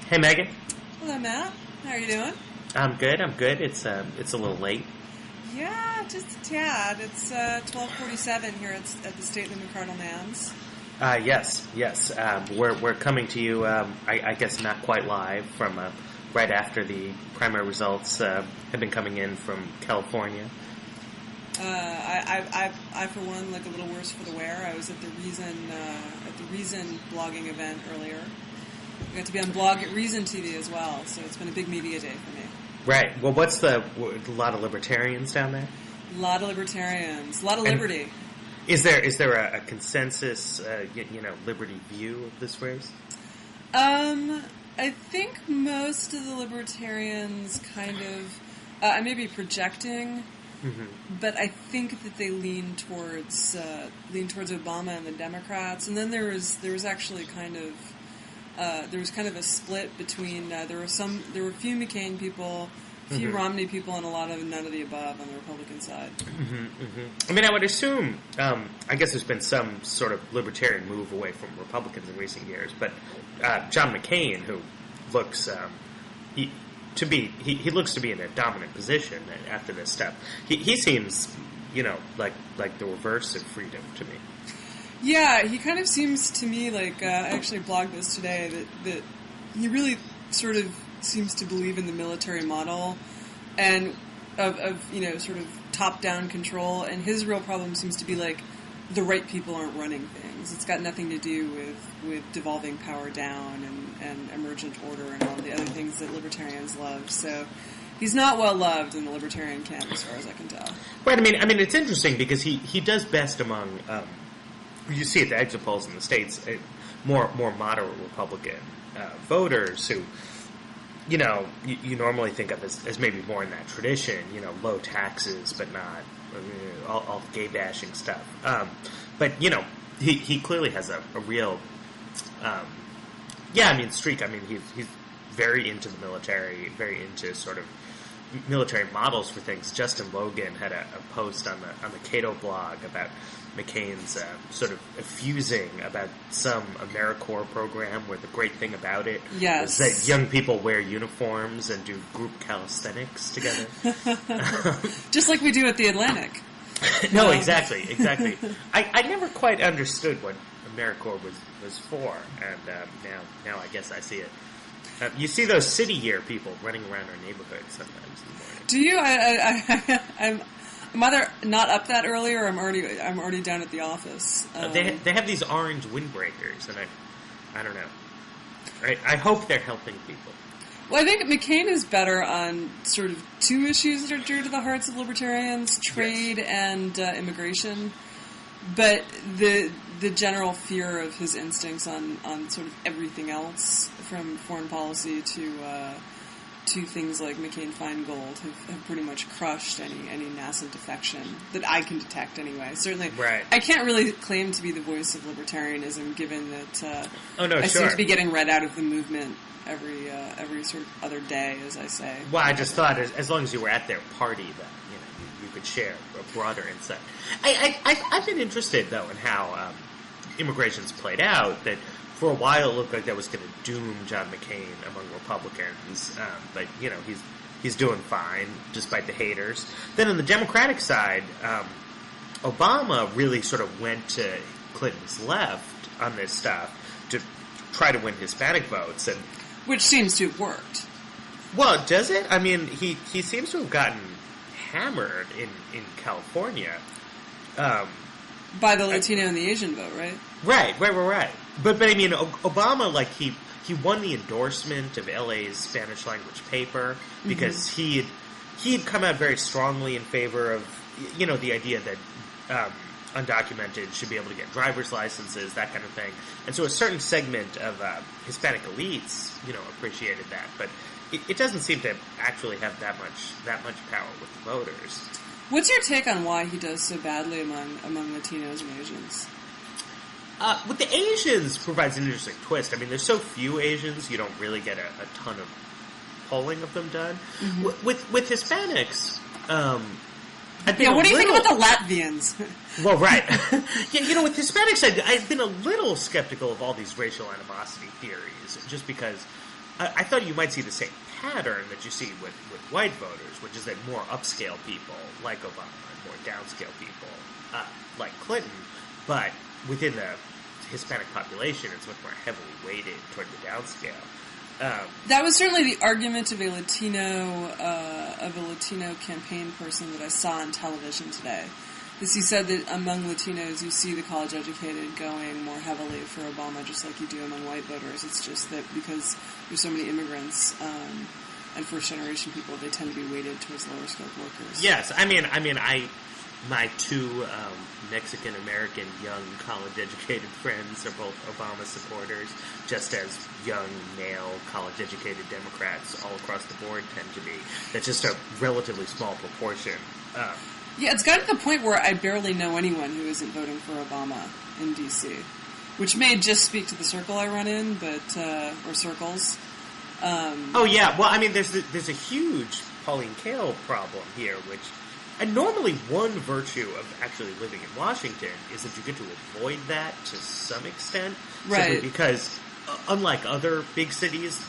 Hey, Megan. Hello, Matt. How are you doing? I'm good. It's a little late. Yeah, just a tad. It's 12:47 here at the stately McArdle Man's. Yes. We're coming to you. I guess not quite live from right after the primary results have been coming in from California. I for one look a little worse for the wear. I was at the Reason blogging event earlier. I got to be on blog at Reason TV as well, so it's been a big media day for me. Right. Well, what's a lot of libertarians down there? A lot of libertarians. A lot of liberty. Is there a consensus, liberty view of this race? I think most of the libertarians kind of, I may be projecting, but I think that they lean towards Obama and the Democrats. And then there was actually kind of a split between there were a few McCain people, a few Romney people, and a lot of none of the above on the Republican side. I mean, I would assume, I guess there's been some sort of libertarian move away from Republicans in recent years, but John McCain, who looks he looks to be in a dominant position after this step. He seems, like the reverse of freedom to me. Yeah, he kind of seems to me like, I actually blogged this today, that he really sort of seems to believe in the military model and of sort of top-down control, and his real problem seems to be like the right people aren't running things. It's got nothing to do with devolving power down and emergent order and all the other things that libertarians love. So he's not well loved in the libertarian camp as far as I can tell. Right, I mean it's interesting because he does best among you see at the exit polls in the states, more moderate Republican voters who, you normally think of as maybe more in that tradition, low taxes, but not all the gay bashing stuff. But he clearly has a real, streak. I mean, he's very into the military, very into sort of military models for things. Justin Logan had a post on the Cato blog about McCain's sort of effusing about some AmeriCorps program where the great thing about it is that young people wear uniforms and do group calisthenics together. Just like we do at the Atlantic. No, exactly. I never quite understood what AmeriCorps was for, and now I guess I see it. You see those city year people running around our neighborhood sometimes in the morning. Do you? I'm either not up that early or I'm already down at the office. They have these orange windbreakers, and I don't know. Right? I hope they're helping people. Well, I think McCain is better on sort of two issues that are dear to the hearts of libertarians: trade and immigration. But the general fear of his instincts on sort of everything else, from foreign policy to things like McCain-Feingold, have pretty much crushed any NASA defection that I can detect anyway. Certainly, right. I can't really claim to be the voice of libertarianism, given that I seem to be getting read out of the movement every sort of other day, as I say. Well, I just thought as long as you were at their party, that you could share a broader insight. I've been interested though in how immigration's played out. That for a while it looked like that was going to doom John McCain among Republicans, but he's doing fine despite the haters. Then on the Democratic side, Obama really sort of went to Clinton's left on this stuff to try to win Hispanic votes, and which seems to have worked. Well, does it? I mean, he seems to have gotten hammered in California by the Latino and the Asian vote, right? Right. But I mean, Obama, like he won the endorsement of LA's Spanish language paper because he had come out very strongly in favor of the idea that undocumented should be able to get driver's licenses, that kind of thing. And so a certain segment of Hispanic elites, appreciated that, but it doesn't seem to actually have that much power with the voters. What's your take on why he does so badly among Latinos and Asians? With the Asians provides an interesting twist. I mean, there's so few Asians, you don't really get a ton of polling of them done. With Hispanics, what do you think about the Latvians? Well, right. With Hispanics, I've been a little skeptical of all these racial animosity theories, just because I thought you might see the same pattern that you see with white voters, which is that more upscale people like Obama and more downscale people like Clinton, but within the Hispanic population, it's much more heavily weighted toward the downscale. That was certainly the argument of a Latino campaign person that I saw on television today. Because he said that among Latinos, you see the college-educated going more heavily for Obama, just like you do among white voters. It's just that because there's so many immigrants and first-generation people, they tend to be weighted towards lower-skilled workers. Yes, my two Mexican-American young college-educated friends are both Obama supporters, just as young male college-educated Democrats all across the board tend to be. That's just a relatively small proportion. Yeah, it's gotten to the point where I barely know anyone who isn't voting for Obama in D.C., which may just speak to the circle I run in, or circles. Oh yeah, well, I mean, there's a huge Pauline Kael problem here, which, and normally one virtue of actually living in Washington is that you get to avoid that to some extent, right? Simply because, unlike other big cities,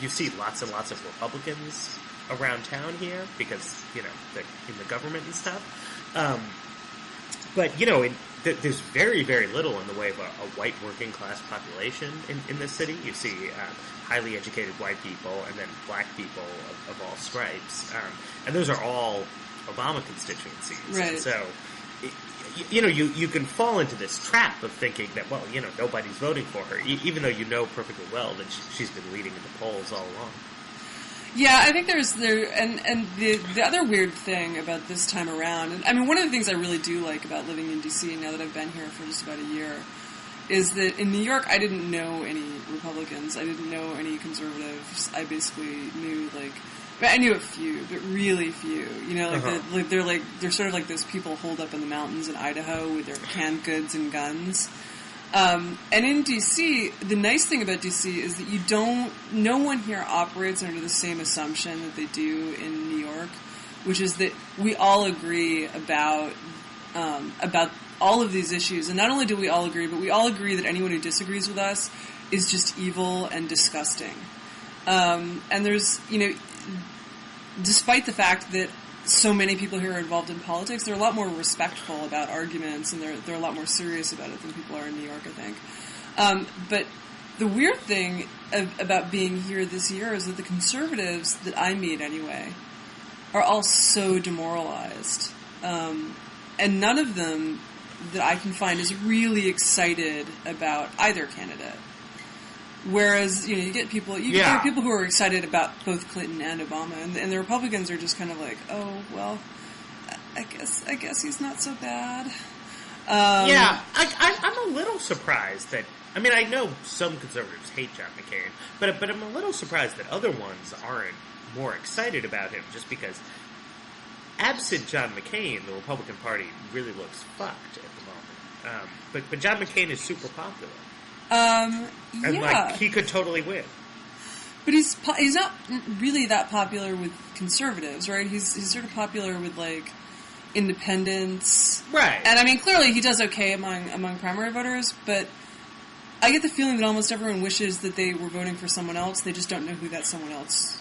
you see lots and lots of Republicans around town here because, they're in the government and stuff. But, there's very, very little in the way of a white working class population in this city. You see highly educated white people and then black people of all stripes. And those are all Obama constituencies. Right. And so, you can fall into this trap of thinking that, well, nobody's voting for her, even though you know perfectly well that she's been leading in the polls all along. Yeah, I think the other weird thing about this time around, and I mean, one of the things I really do like about living in D.C. now that I've been here for just about a year, is that in New York I didn't know any Republicans, I didn't know any conservatives. I basically knew I knew a few, but really few. They're sort of like those people holed up in the mountains in Idaho with their canned goods and guns. And in D.C., the nice thing about D.C. is that no one here operates under the same assumption that they do in New York, which is that we all agree about all of these issues. And not only do we all agree, but we all agree that anyone who disagrees with us is just evil and disgusting. And there's, despite the fact that so many people here are involved in politics, they're a lot more respectful about arguments, and they're a lot more serious about it than people are in New York, I think. But the weird thing about being here this year is that the conservatives that I meet anyway are all so demoralized. And none of them that I can find is really excited about either candidate. Whereas, you get people, get people who are excited about both Clinton and Obama, and the Republicans are just kind of like, oh, well, I guess he's not so bad. I'm a little surprised that, I know some conservatives hate John McCain, but I'm a little surprised that other ones aren't more excited about him, just because absent John McCain, the Republican Party really looks fucked at the moment. But John McCain is super popular. And he could totally win. But he's not really that popular with conservatives, right? He's sort of popular with independents, right? And clearly he does okay among primary voters. But I get the feeling that almost everyone wishes that they were voting for someone else. They just don't know who that someone else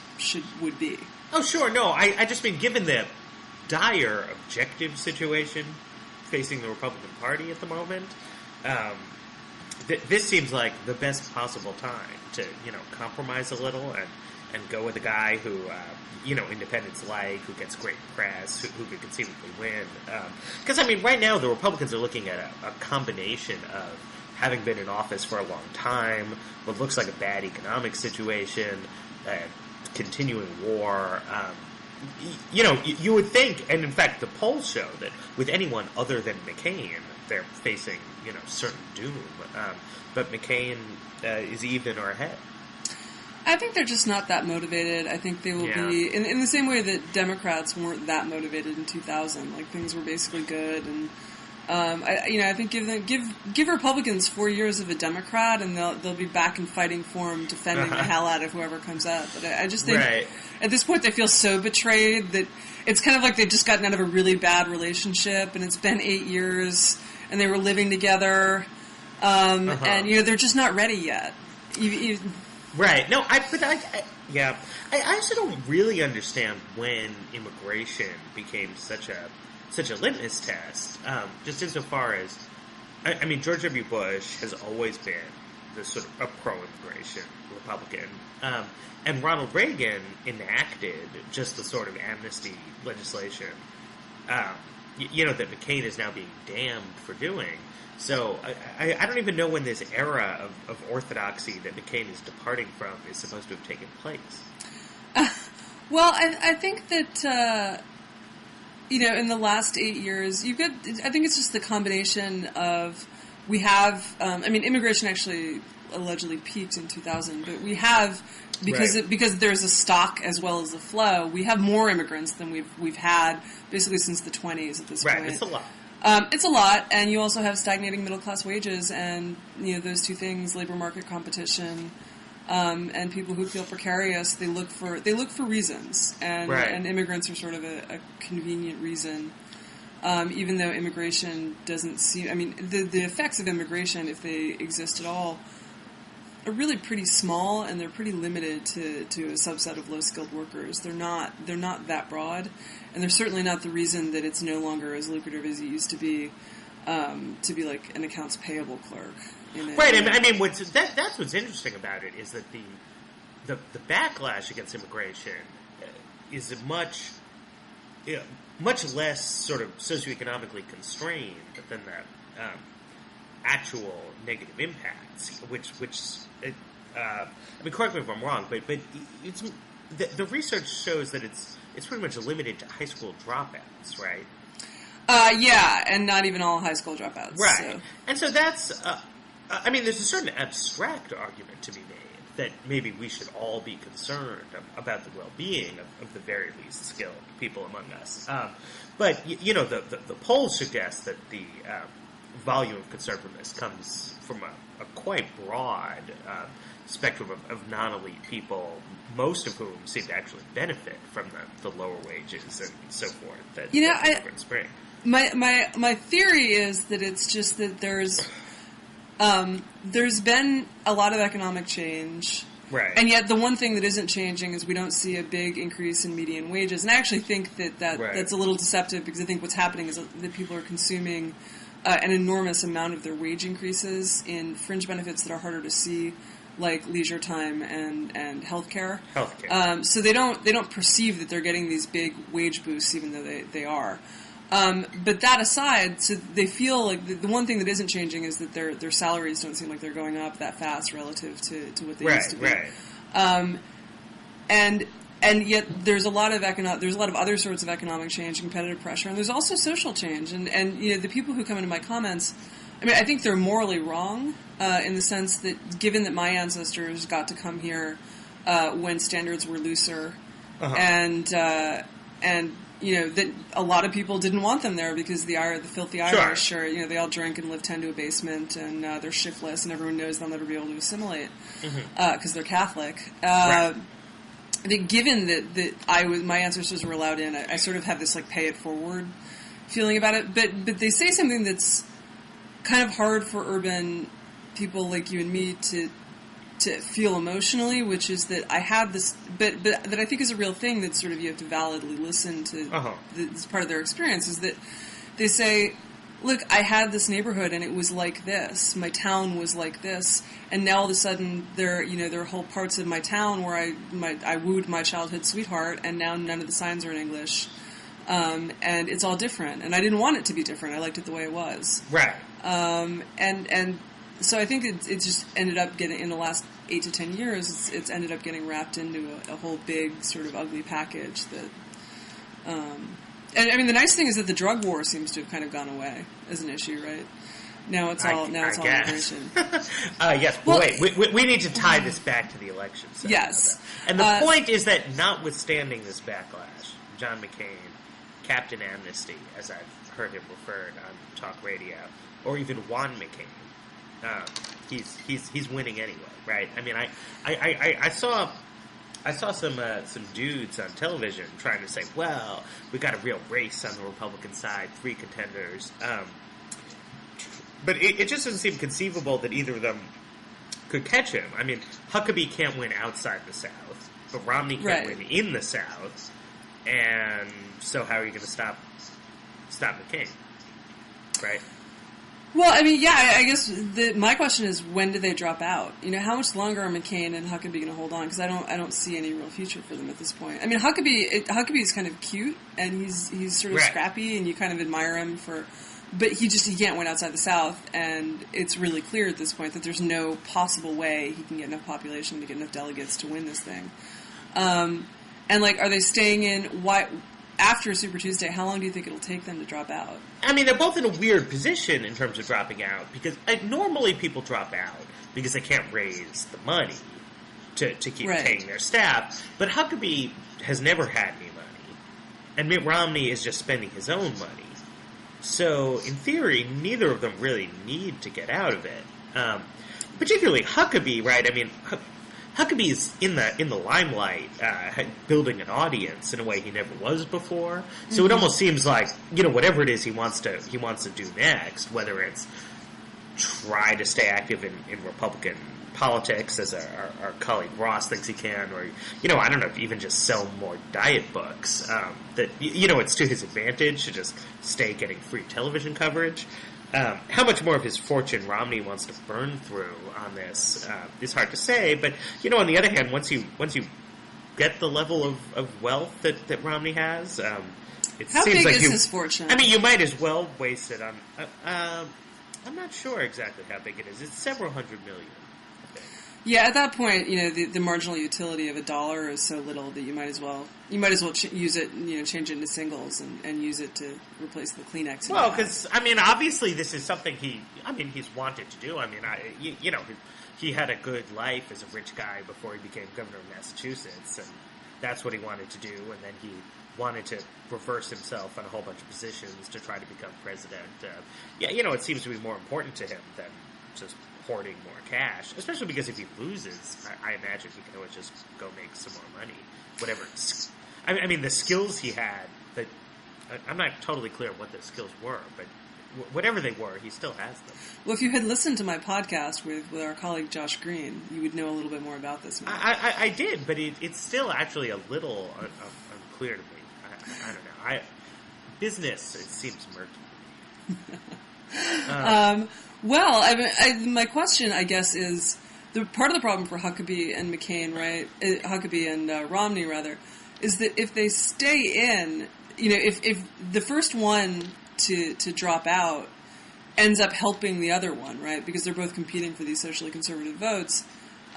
would be. Oh, sure, no. I just mean, given the dire objective situation facing the Republican Party at the moment. This seems like the best possible time to, compromise a little and go with a guy who, independents like, who gets great press, who could conceivably win. Because, right now the Republicans are looking at a combination of having been in office for a long time, what looks like a bad economic situation, continuing war. You would think, and in fact the polls show that with anyone other than McCain, they're facing, certain doom. But McCain is even or ahead. I think they're just not that motivated. I think they will be, in the same way that Democrats weren't that motivated in 2000. Things were basically good, and I think give Republicans 4 years of a Democrat, and they'll be back in fighting form, defending the hell out of whoever comes up. But I just think at this point they feel so betrayed that it's kind of like they've just gotten out of a really bad relationship, and it's been 8 years, and they were living together, and they're just not ready yet. Right. No, yeah. I also don't really understand when immigration became such a litmus test. Just insofar as, I mean, George W. Bush has always been this sort of a pro-immigration Republican, and Ronald Reagan enacted just the sort of amnesty legislation, that McCain is now being damned for doing. So I don't even know when this era of orthodoxy that McCain is departing from is supposed to have taken place. Well, I think that, in the last 8 years, I think it's just the combination of, we have, immigration actually allegedly peaked in 2000, but we have, because there's a stock as well as a flow, we have more immigrants than we've had basically since the 20s at this point. Right, it's a lot. It's a lot, and you also have stagnating middle class wages, and those two things: labor market competition, and people who feel precarious. They look for reasons, and immigrants are sort of a convenient reason. Even though immigration doesn't seem, the effects of immigration, if they exist at all, are really pretty small, and they're pretty limited to a subset of low skilled workers. They're not that broad. And they're certainly not the reason that it's no longer as lucrative as it used to be like an accounts payable clerk. Right. That's what's interesting about it, is that the backlash against immigration is much less sort of socioeconomically constrained than the actual negative impacts. Correct me if I'm wrong, but it's the research shows that it's pretty much limited to high school dropouts, right? Yeah, and not even all high school dropouts. Right. So. And so that's, there's a certain abstract argument to be made that maybe we should all be concerned about the well-being of the very least skilled people among us. But, the polls suggest that the volume of concern from this comes from a quite broad spectrum of non-elite people, most of whom seem to actually benefit from the lower wages and so forth that immigrants bring. My theory is that it's just that there's been a lot of economic change, right? And yet the one thing that isn't changing is we don't see a big increase in median wages. And I actually think that's a little deceptive, because I think what's happening is that people are consuming an enormous amount of their wage increases in fringe benefits that are harder to see, like leisure time and healthcare. So they don't perceive that they're getting these big wage boosts, even though they are. But that aside, so they feel like the one thing that isn't changing is that their salaries don't seem like they're going up that fast relative to what they used to be. Right. And yet there's a lot of other sorts of economic change, competitive pressure, and there's also social change. And the people who come into my comments, I think they're morally wrong in the sense that, given that my ancestors got to come here when standards were looser, and that a lot of people didn't want them there because the filthy Irish are, they all drink and live 10 to a basement, and they're shiftless, and everyone knows they'll never be able to assimilate because they're Catholic. Right. I think, given that my ancestors were allowed in, I sort of have this like pay it forward feeling about it. But they say something that's kind of hard for urban people like you and me to feel emotionally, which is that I have this, but that I think is a real thing that sort of you have to validly listen to. This part of their experience is that they say, look, I had this neighborhood and it was like this. My town was like this, and now all of a sudden there are whole parts of my town where I wooed my childhood sweetheart, and now none of the signs are in English, and it's all different. And I didn't want it to be different. I liked it the way it was. Right. And so I think it just ended up getting, in the last 8 to 10 years, it's ended up getting wrapped into a whole big sort of ugly package that. And the nice thing is that the drug war seems to have kind of gone away as an issue, right? Now it's all immigration. Yes. Well, wait. We need to tie this back to the election. Yes. And the point is that, notwithstanding this backlash, John McCain, Captain Amnesty, as I've heard him referred on talk radio, or even Juan McCain, he's winning anyway, right? I saw some dudes on television trying to say, well, we got a real race on the Republican side, 3 contenders. But it just doesn't seem conceivable that either of them could catch him. I mean, Huckabee can't win outside the South, but Romney can't win in the South. And so how are you going to stop McCain? Right? Well, I mean, yeah, I guess my question is, when do they drop out? You know, how much longer are McCain and Huckabee going to hold on? Because I don't see any real future for them at this point. I mean, Huckabee is kind of cute, and he's sort of scrappy, and you kind of admire him but he can't win outside the South, and it's really clear at this point that there's no possible way he can get enough population to get enough delegates to win this thing. And like, are they staying in? After Super Tuesday, how long do you think it'll take them to drop out? I mean, they're both in a weird position in terms of dropping out, because normally people drop out because they can't raise the money to keep paying their staff. But Huckabee has never had any money, and Mitt Romney is just spending his own money. So, in theory, neither of them really need to get out of it. Particularly Huckabee, right? I mean, Huckabee is in the limelight, building an audience in a way he never was before. So it almost seems like, whatever it is he wants to do next, whether it's try to stay active in Republican politics, as our colleague Ross thinks he can, or I don't know, even just sell more diet books. That it's to his advantage to just stay getting free television coverage. How much more of his fortune Romney wants to burn through on this is hard to say. But on the other hand, once you get the level of wealth that Romney has, it how seems big like is his fortune? I mean, you might as well waste it on. I'm not sure exactly how big it is. It's several hundred million. Yeah, at that point, the marginal utility of $1 is so little that you might as well use it, change it into singles and use it to replace the Kleenex. Well, because I mean, obviously, this is something he's wanted to do. I mean, he had a good life as a rich guy before he became governor of Massachusetts, and that's what he wanted to do. And then he wanted to reverse himself on a whole bunch of positions to try to become president. It seems to be more important to him than just hoarding more cash, especially because if he loses, I imagine he can always just go make some more money. Whatever. I mean, the skills he had, I'm not totally clear what the skills were, but whatever they were, he still has them. Well, if you had listened to my podcast with our colleague Josh Green, you would know a little bit more about this. I did, but it's still actually a little unclear to me. I don't know. Business, it seems murky. Well, my question, I guess, is the part of the problem for Huckabee and McCain, right? Huckabee and Romney, rather, is that if they stay in, if the first one to drop out ends up helping the other one, right? Because they're both competing for these socially conservative votes,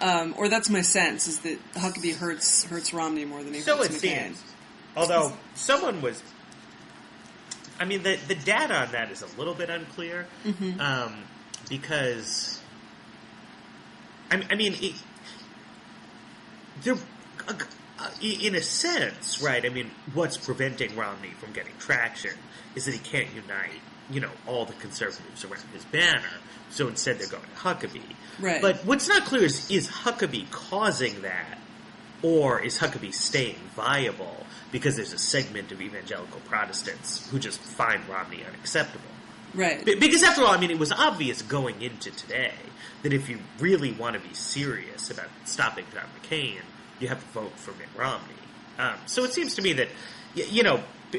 or that's my sense, is that Huckabee hurts Romney more than he hurts McCain. So it seems. Although someone was. I mean, the data on that is a little bit unclear, because, I mean, in a sense, right, I mean, what's preventing Romney from getting traction is that he can't unite, all the conservatives around his banner, so instead they're going to Huckabee. Right. But what's not clear is Huckabee causing that, or is Huckabee staying viable because there's a segment of evangelical Protestants who just find Romney unacceptable? Right. Because after all, I mean, it was obvious going into today that if you really want to be serious about stopping John McCain, you have to vote for Mitt Romney. So it seems to me that,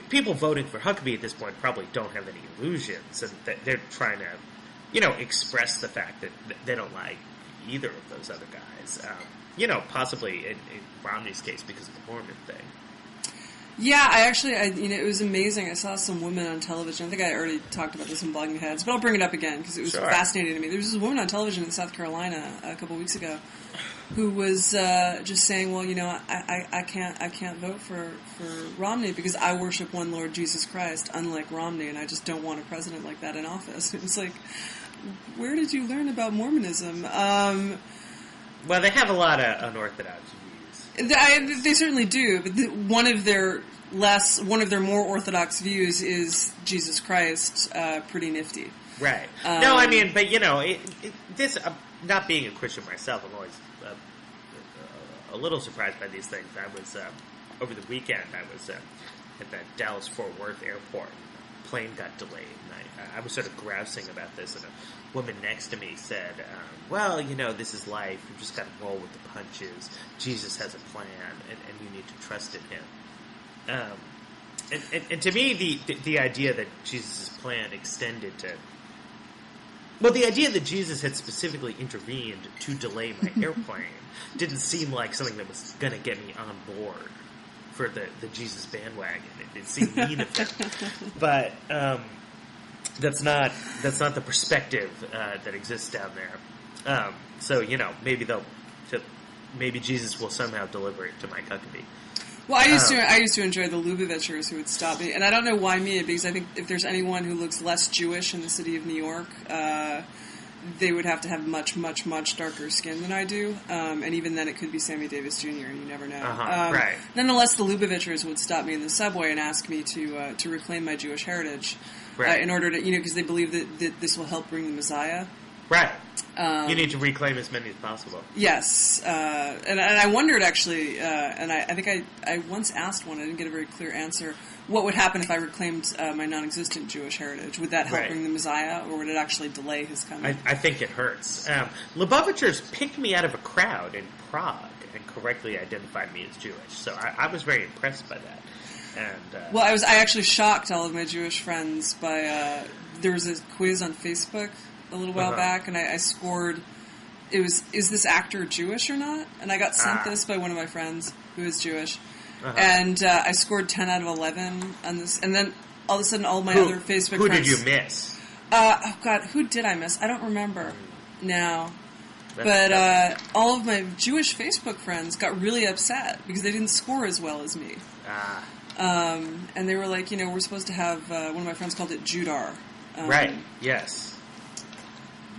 people voting for Huckabee at this point probably don't have any illusions, and that they're trying to, express the fact that they don't like either of those other guys. Possibly in Romney's case because of the Mormon thing. Yeah, it was amazing. I saw some women on television. I think I already talked about this in Blogging Heads, but I'll bring it up again because it was fascinating to me. There was this woman on television in South Carolina a couple weeks ago who was just saying, "Well, I can't vote for Romney because I worship one Lord Jesus Christ, unlike Romney, and I just don't want a president like that in office." It was like, where did you learn about Mormonism? Well, they have a lot of unorthodox views. They certainly do, but one of their more orthodox views is Jesus Christ, pretty nifty. Right. No, I mean, but this not being a Christian myself, I'm always a little surprised by these things. I was over the weekend. I was at the Dallas-Fort Worth airport. plane got delayed. And I was sort of grousing about this, and a woman next to me said, well, this is life. You just got to roll with the punches. Jesus has a plan, and you need to trust in him. And to me, the idea that Jesus' plan extended to... Well, the idea that Jesus had specifically intervened to delay my airplane didn't seem like something that was going to get me on board for the Jesus bandwagon. It seemed mean of him. But that's not the perspective that exists down there. So, maybe Jesus will somehow deliver it to Mike Huckabee. Well, I used to enjoy the Lubavitchers who would stop me, and I don't know why me, because I think if there's anyone who looks less Jewish in the city of New York, they would have to have much, much, much darker skin than I do, and even then it could be Sammy Davis Jr., you never know. Right. Nonetheless, the Lubavitchers would stop me in the subway and ask me to reclaim my Jewish heritage, right. In order to, because they believe that this will help bring the Messiah. Right. You need to reclaim as many as possible. Yes. And I wondered, actually, and I think I once asked one, I didn't get a very clear answer, what would happen if I reclaimed my non-existent Jewish heritage? Would that help bring the Messiah, or would it actually delay his coming? I think it hurts. Lubavitchers picked me out of a crowd in Prague and correctly identified me as Jewish, so I was very impressed by that. And well, I actually shocked all of my Jewish friends by, there was a quiz on Facebook a little while back, and I scored, is this actor Jewish or not? And I got sent this by one of my friends who is Jewish, and I scored 10 out of 11 on this, and then all of a sudden all my other Facebook friends... Who did you miss? Oh God, who did I miss? I don't remember now. But all of my Jewish Facebook friends got really upset because they didn't score as well as me. And they were like, we're supposed to have, one of my friends called it Judar. Right, yes.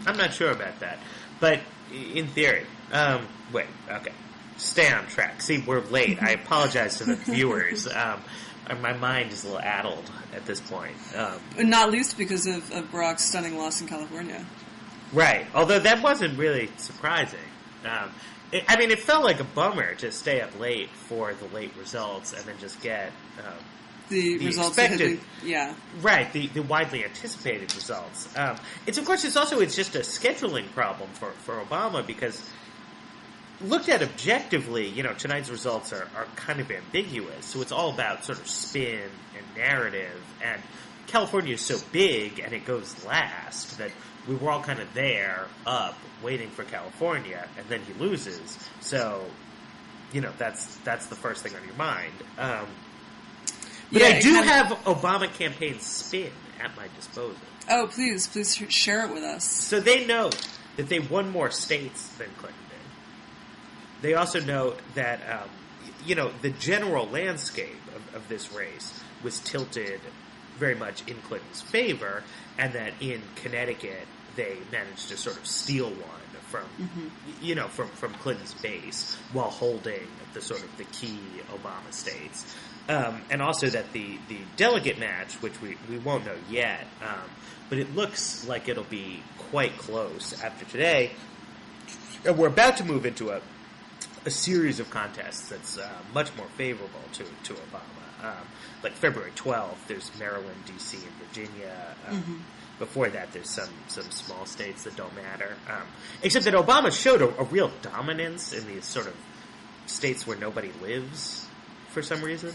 I'm not sure about that, but in theory, wait, okay, stay on track. See, we're late. I apologize to the viewers. My mind is a little addled at this point. Not least because of Barack's stunning loss in California. Right, although that wasn't really surprising. It felt like a bummer to stay up late for the late results and then just get... the results expected, yeah. Right, the widely anticipated results. It's just a scheduling problem for Obama, because looked at objectively, tonight's results are kind of ambiguous. So it's all about sort of spin and narrative, and California is so big and it goes last that we were all kind of there, up, waiting for California, and then he loses. So, that's the first thing on your mind. But I do have Obama campaign spin at my disposal. Oh, please share it with us. So they note that they won more states than Clinton did. They also note that, the general landscape of this race was tilted very much in Clinton's favor, and that in Connecticut they managed to sort of steal one from Clinton's base while holding the key Obama states. And also that the delegate match, which we won't know yet, but it looks like it'll be quite close after today. And we're about to move into a series of contests that's much more favorable to Obama. Like February 12th, there's Maryland, D.C., and Virginia. Before that, there's some small states that don't matter. Except that Obama showed a real dominance in these sort of states where nobody lives for some reason.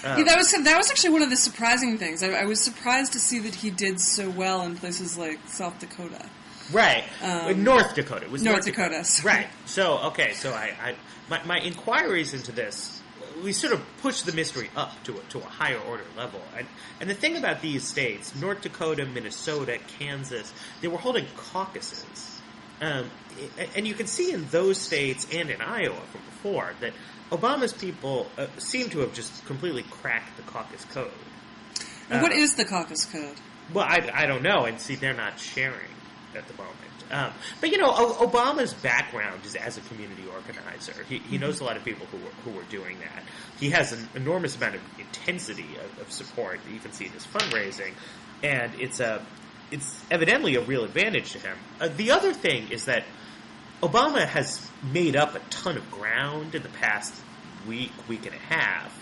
Yeah, that was actually one of the surprising things. I was surprised to see that he did so well in places like South Dakota. Right. North Dakota. It was North Dakota. Right. So, okay, my inquiries into this, we sort of pushed the mystery up to a higher order level. And the thing about these states, North Dakota, Minnesota, Kansas, they were holding caucuses. And you can see in those states and in Iowa from before that Obama's people seem to have just completely cracked the caucus code. And what is the caucus code? Well, I don't know, and see, they're not sharing at the moment. But Obama's background is as a community organizer. He knows a lot of people who were doing that. He has an enormous amount of intensity of support that you can see in his fundraising, and it's evidently a real advantage to him. The other thing is that Obama has made up a ton of ground in the past week and a half.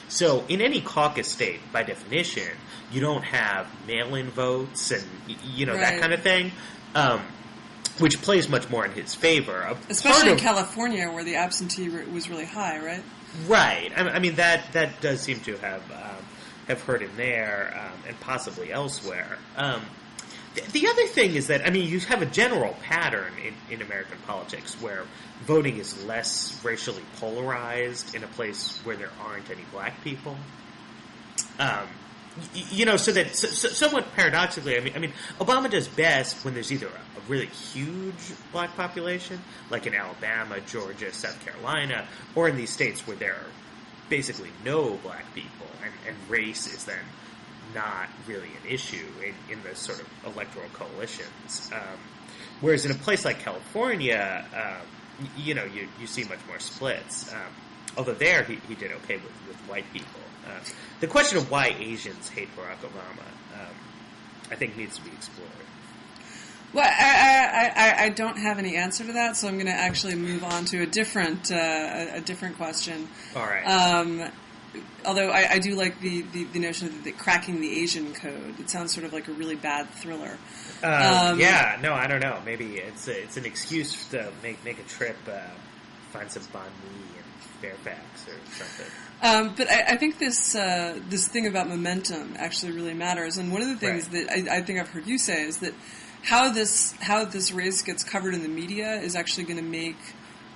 So in any caucus state, by definition, you don't have mail-in votes and, that kind of thing, which plays much more in his favor. Especially in California, where the absentee rate was really high, right? Right. I mean, that does seem to have hurt him there, and possibly elsewhere. The other thing is that, you have a general pattern in American politics where voting is less racially polarized in a place where there aren't any black people. So that somewhat paradoxically, Obama does best when there's either a really huge black population, like in Alabama, Georgia, South Carolina, or in these states where there are basically no black people, and race is then not really an issue in the sort of electoral coalitions. Whereas in a place like California, you see much more splits. Although there he did okay with white people. The question of why Asians hate Barack Obama, I think, needs to be explored. Well, I don't have any answer to that, so I'm going to actually move on to a different question. All right. Although I do like the notion of the cracking the Asian code. It sounds sort of like a really bad thriller. I don't know. Maybe it's an excuse to make a trip, find some banh mi in Fairfax or something. But I think this thing about momentum actually really matters. And one of the things that I think I've heard you say is that how this race gets covered in the media is actually going to make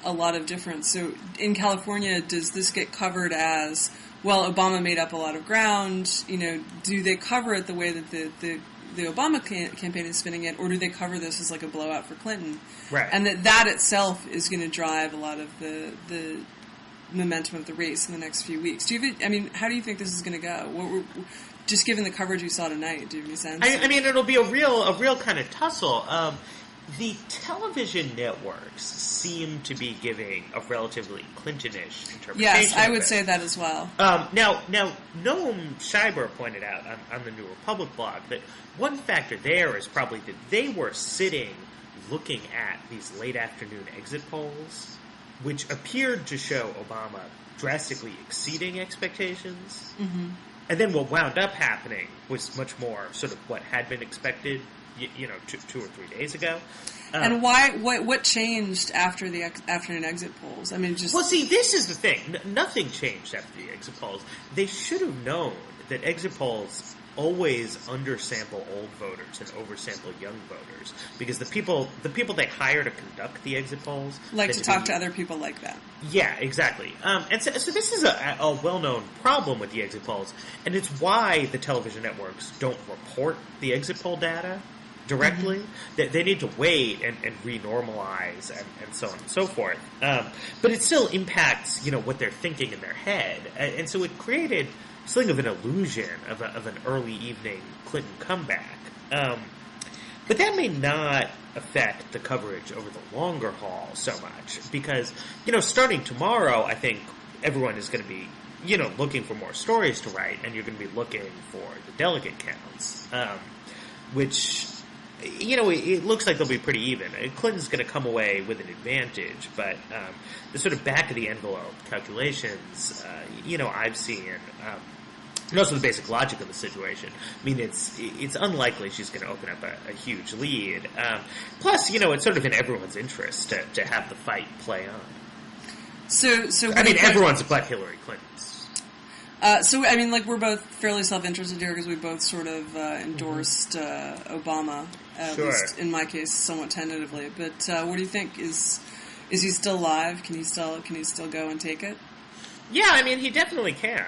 a lot of difference. So in California, does this get covered as, well, Obama made up a lot of ground? Do they cover it the way that the Obama campaign is spinning it, or do they cover this as like a blowout for Clinton? Right. And that itself is going to drive a lot of the momentum of the race in the next few weeks. How do you think this is going to go? Just given the coverage you saw tonight, do you have any sense? It'll be a real kind of tussle. The television networks seem to be giving a relatively Clintonish interpretation. Yes, I would say that as well. Now, Noam Scheiber pointed out on the New Republic blog that one factor there is probably that they were sitting looking at these late afternoon exit polls, which appeared to show Obama drastically exceeding expectations. Mm-hmm. And then what wound up happening was much more sort of what had been expected, 2 or 3 days ago. And what changed after the afternoon exit polls? Well, see, this is the thing. Nothing changed after the exit polls. They should have known that exit polls always undersample old voters and oversample young voters, because the people they hire to conduct the exit polls like to talk to other people like that. Yeah, exactly. And so this is a well-known problem with the exit polls, and it's why the television networks don't report the exit poll data directly. Mm-hmm. They need to wait and renormalize and so on and so forth. But it still impacts what they're thinking in their head, and so it created something of an illusion of an early evening Clinton comeback. But that may not affect the coverage over the longer haul so much, because, starting tomorrow, I think everyone is going to be, looking for more stories to write, and you're going to be looking for the delegate counts, which, it looks like they'll be pretty even. Clinton's going to come away with an advantage, but the sort of back-of-the-envelope calculations, I've seen, and also the basic logic of the situation. It's unlikely she's going to open up a huge lead. Plus, it's sort of in everyone's interest to have the fight play on. So everyone's but Hillary Clinton's. We're both fairly self-interested here because we both sort of endorsed Obama, at least in my case, somewhat tentatively. But what do you think? Is he still alive? Can he still go and take it? Yeah, he definitely can.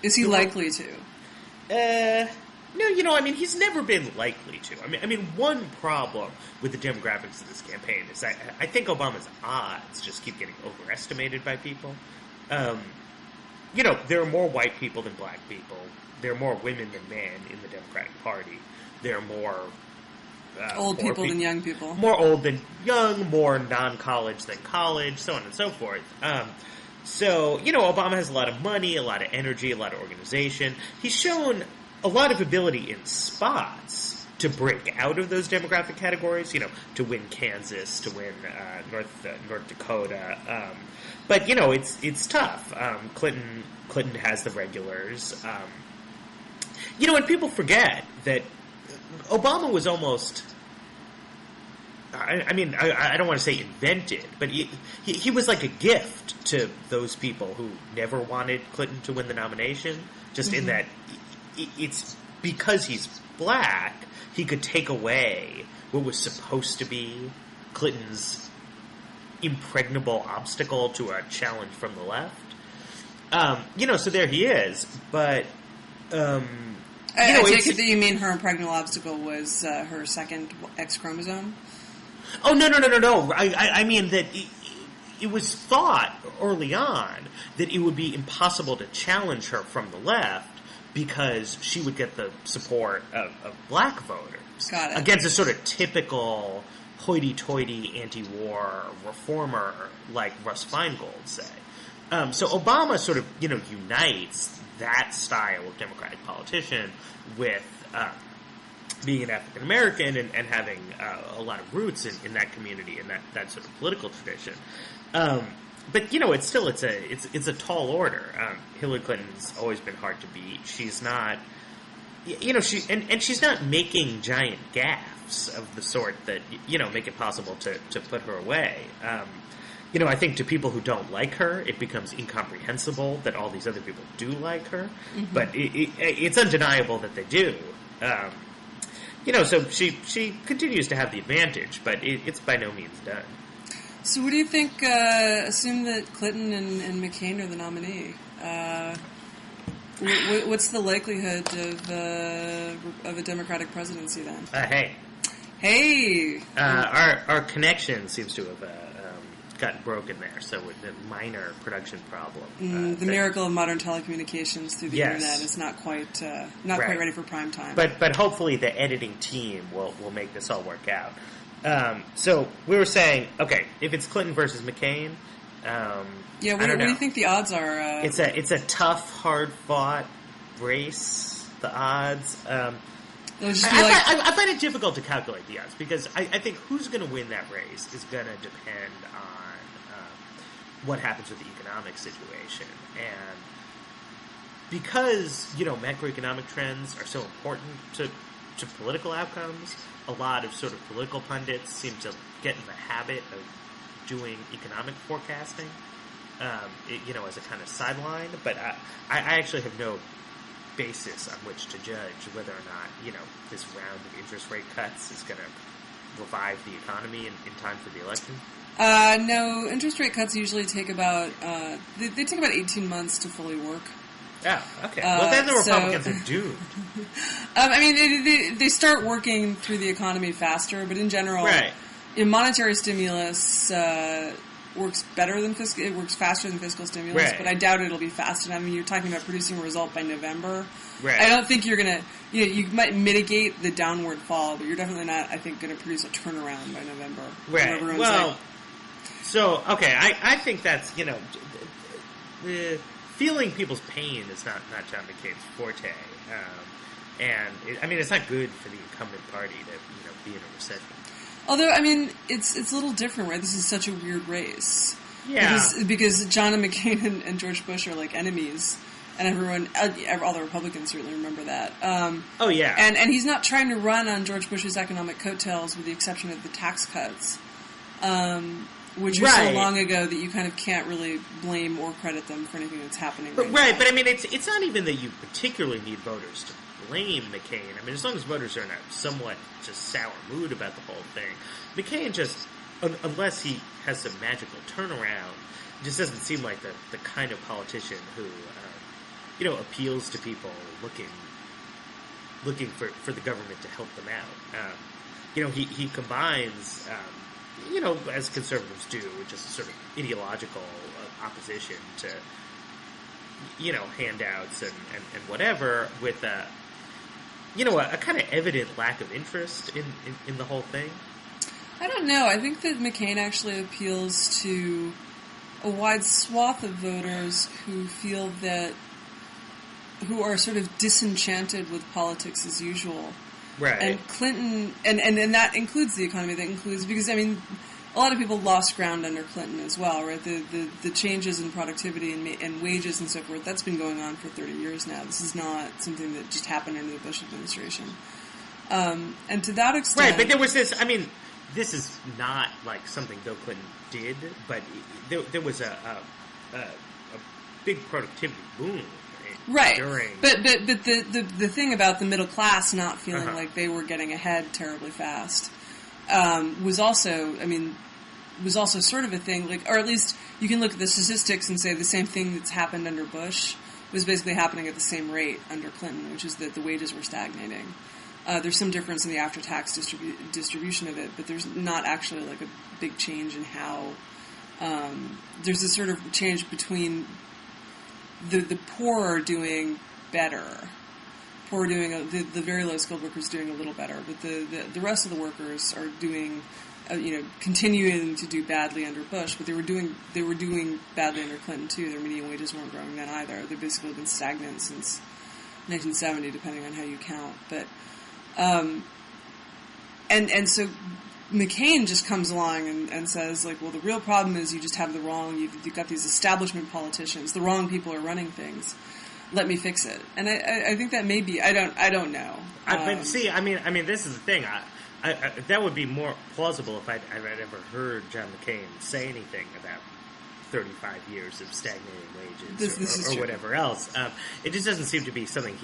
Is he likely to? No, he's never been likely to. One problem with the demographics of this campaign is that I think Obama's odds just keep getting overestimated by people. There are more white people than black people. There are more women than men in the Democratic Party. There are more old people than young people. More old than young, more non-college than college, so on and so forth. So, Obama has a lot of money, a lot of energy, a lot of organization. He's shown a lot of ability in spots to break out of those demographic categories, to win Kansas, to win North Dakota. But it's tough. Clinton has the regulars. And people forget that Obama was almost. I don't want to say invented, but he was like a gift to those people who never wanted Clinton to win the nomination, just in that it's because he's black, he could take away what was supposed to be Clinton's impregnable obstacle to a challenge from the left. So there he is, but... I take it that you mean her impregnable obstacle was her second X chromosome? Oh, no. I mean that it was thought early on that it would be impossible to challenge her from the left because she would get the support of black voters. Got it. Against a sort of typical hoity-toity anti-war reformer like Russ Feingold, say. So Obama sort of, unites that style of Democratic politician with being an African American and having a lot of roots in that community and that sort of political tradition. But it's still it's a tall order. Hillary Clinton's always been hard to beat. She's not, she's not making giant gaffes of the sort that make it possible to put her away. I think to people who don't like her, it becomes incomprehensible that all these other people do like her. Mm-hmm. But it's undeniable that they do. So she continues to have the advantage, but it's by no means done. So what do you think, assume that Clinton and McCain are the nominee, what's the likelihood of a Democratic presidency then? Hey! Our connection seems to have gotten broken there, so with a minor production problem. The miracle of modern telecommunications through the internet is not quite quite ready for prime time. But hopefully the editing team will make this all work out. So we were saying, okay, if it's Clinton versus McCain, what do you think the odds are? It's a tough, hard-fought race. The odds. I find it difficult to calculate the odds because I think who's going to win that race is going to depend on what happens with the economic situation. And because, macroeconomic trends are so important to political outcomes, a lot of sort of political pundits seem to get in the habit of doing economic forecasting, as a kind of sideline. But I actually have no basis on which to judge whether or not, this round of interest rate cuts is going to revive the economy in time for the election. No, interest rate cuts usually take about they take about 18 months to fully work. Oh, okay. Well, then the Republicans are doomed. They start working through the economy faster, but in general, monetary stimulus works better than fiscal. It works faster than fiscal stimulus, but I doubt it'll be fast enough. You're talking about producing a result by November. Right. I don't think you're gonna. You might mitigate the downward fall, but you're definitely not. I think going to produce a turnaround by November. Right. Well. So okay, I think that's feeling people's pain is not John McCain's forte, and it's not good for the incumbent party to be in a recession. Although it's a little different, right? This is such a weird race. Yeah. Because John and McCain and George Bush are like enemies, and all the Republicans certainly remember that. Oh yeah. And he's not trying to run on George Bush's economic coattails, with the exception of the tax cuts. Which was so long ago that you kind of can't really blame or credit them for anything that's happening right now. But it's not even that you particularly need voters to blame McCain. As long as voters are in a somewhat just sour mood about the whole thing, McCain just, unless he has some magical turnaround, just doesn't seem like the kind of politician who, appeals to people looking for the government to help them out. He combines... as conservatives do, which is a sort of ideological opposition to, handouts and whatever, with a kind of evident lack of interest in the whole thing. I don't know. I think that McCain actually appeals to a wide swath of voters who who are sort of disenchanted with politics as usual. Right. And Clinton, and that includes the economy. That includes, because, I mean, a lot of people lost ground under Clinton as well, right? The changes in productivity and wages and so forth, that's been going on for 30 years now. This is not something that just happened under the Bush administration. And to that extent... Right, but there was this, I mean, this is not like something Bill Clinton did, but there was a big productivity boom. Right, during... but the thing about the middle class not feeling like they were getting ahead terribly fast was also sort of a thing, like, or at least you can look at the statistics and say the same thing that's happened under Bush was basically happening at the same rate under Clinton, which is that the wages were stagnating. There's some difference in the after-tax distribution of it, but there's not actually like a big change in how there's a sort of change between the poor are doing better. Poor are doing the very low skilled workers doing a little better, but the rest of the workers are doing continuing to do badly under Bush. But they were doing badly under Clinton too. Their median wages weren't growing then either. They've basically been stagnant since 1970, depending on how you count. But and so McCain just comes along and says, like, well, the real problem is you just have the wrong, you've got these establishment politicians, the wrong people are running things. Let me fix it. And I think that may be, I don't know. But see, I mean, this is the thing. I that would be more plausible if I'd ever heard John McCain say anything about 35 years of stagnating wages or whatever else. It just doesn't seem to be something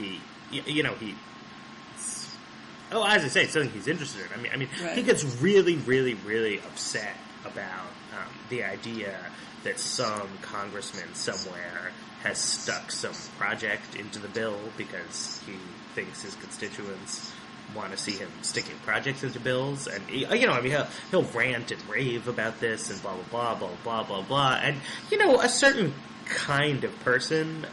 as I say, it's something he's interested in. I mean, right. He gets really, really, really upset about the idea that some congressman somewhere has stuck some project into the bill because he thinks his constituents want to see him sticking projects into bills, and he'll rant and rave about this and blah blah blah blah blah blah blah, and a certain kind of person,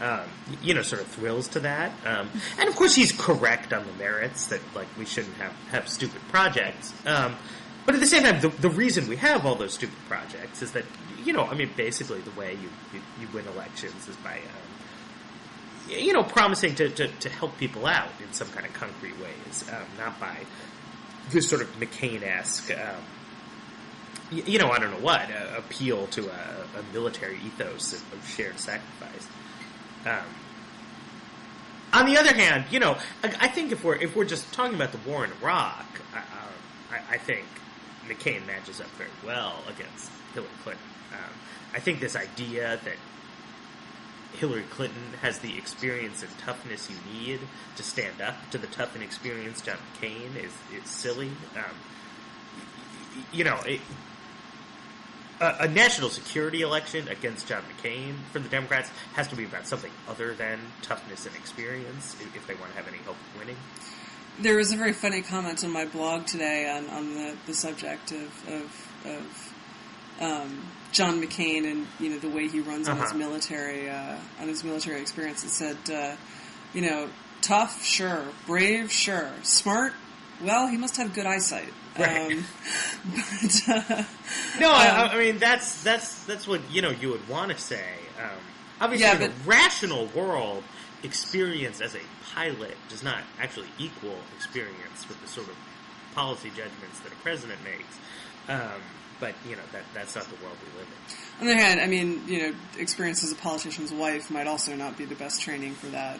sort of thrills to that. And of course he's correct on the merits that, like, we shouldn't have stupid projects. But at the same time, the reason we have all those stupid projects is that, basically the way you win elections is by, promising to help people out in some kind of concrete ways, not by this sort of McCain-esque, I don't know what, appeal to a military ethos of shared sacrifice. On the other hand, I think if we're just talking about the war in Iraq, I think McCain matches up very well against Hillary Clinton. I think this idea that Hillary Clinton has the experience and toughness you need to stand up to the tough and experienced John McCain is silly. A national security election against John McCain for the Democrats has to be about something other than toughness and experience if they want to have any hope of winning. There was a very funny comment on my blog today on the subject of John McCain and the way he runs on his military experience. It said, tough, sure, brave, sure, smart. Well, he must have good eyesight. Right. No, I mean that's what you would want to say. Obviously, in the rational world, experience as a pilot does not actually equal experience with the sort of policy judgments that a president makes. But that's not the world we live in. On the other hand, I mean, experience as a politician's wife might also not be the best training for that.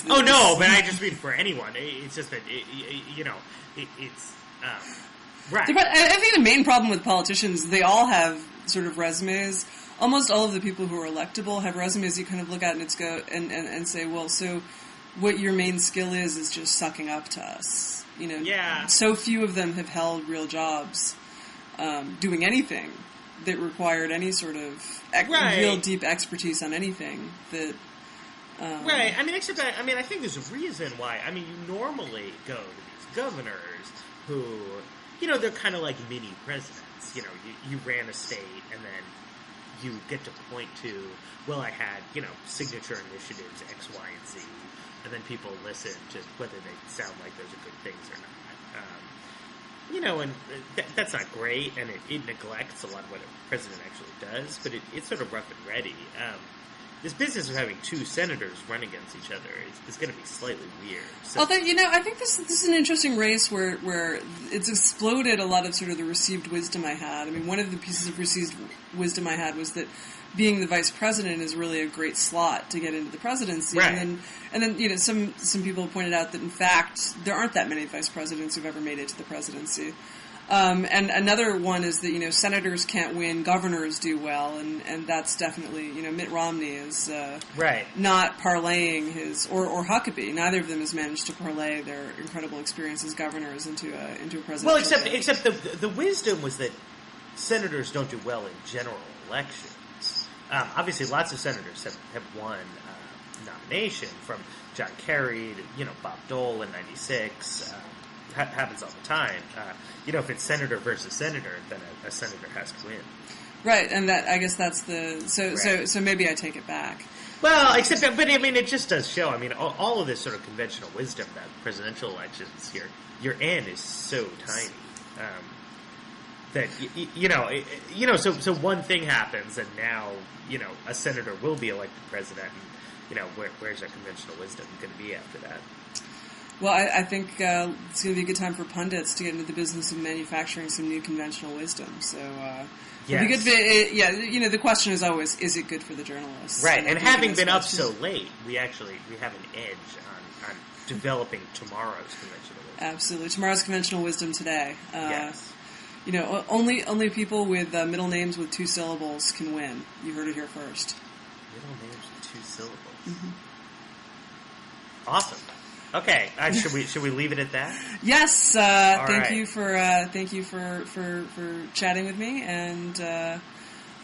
No, but I just mean for anyone. It's just that it's right. But I think the main problem with politicians, they all have sort of resumes. Almost all of the people who are electable have resumes you kind of look at and say, well, so what your main skill is just sucking up to us. Yeah. So few of them have held real jobs, doing anything that required any sort of real deep expertise on anything that. Right. I mean, I think there's a reason why. I mean, you normally go to these governors who, they're kind of like mini presidents. You ran a state and then you get to point to, well, I had, signature initiatives X, Y, and Z, and then people listen to whether they sound like those are good things or not. And that's not great, and it neglects a lot of what a president actually does, but it's sort of rough and ready. this business of having two senators run against each other is going to be slightly weird. So, although, I think this is an interesting race where it's exploded a lot of sort of the received wisdom I had. I mean, one of the pieces of received wisdom I had was that being the vice president is really a great slot to get into the presidency. Right. And then some people pointed out that in fact there aren't that many vice presidents who've ever made it to the presidency. And another one is that, senators can't win, governors do well, and that's definitely, Mitt Romney is not parlaying his, or Huckabee. Neither of them has managed to parlay their incredible experience as governors into a presidential. Well, except the wisdom was that senators don't do well in general elections. Obviously, lots of senators have won nomination, from John Kerry to, Bob Dole in '96. Happens all the time. If it's senator versus senator, then a senator has to win. Right, and I guess that's so maybe I take it back. Well, but I mean, it just does show. I mean, all of this sort of conventional wisdom that presidential elections, your N is so tiny that so one thing happens, and now a senator will be elected president, and where's that conventional wisdom going to be after that? Well, I think it's going to be a good time for pundits to get into the business of manufacturing some new conventional wisdom. So, yes. It'll be good. The question is always, is it good for the journalists? Right, and having been up so late, we have an edge on developing tomorrow's conventional wisdom. Absolutely, tomorrow's conventional wisdom today. Yes. Only people with middle names with 2 syllables can win. You heard it here first. Middle names with 2 syllables. Mm-hmm. Awesome. Okay, should we leave it at that? Yes. Thank you for chatting with me, and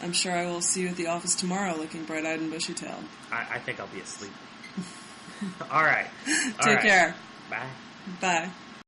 I'm sure I will see you at the office tomorrow, looking bright-eyed and bushy-tailed. I think I'll be asleep. All right. Take care. Bye. Bye.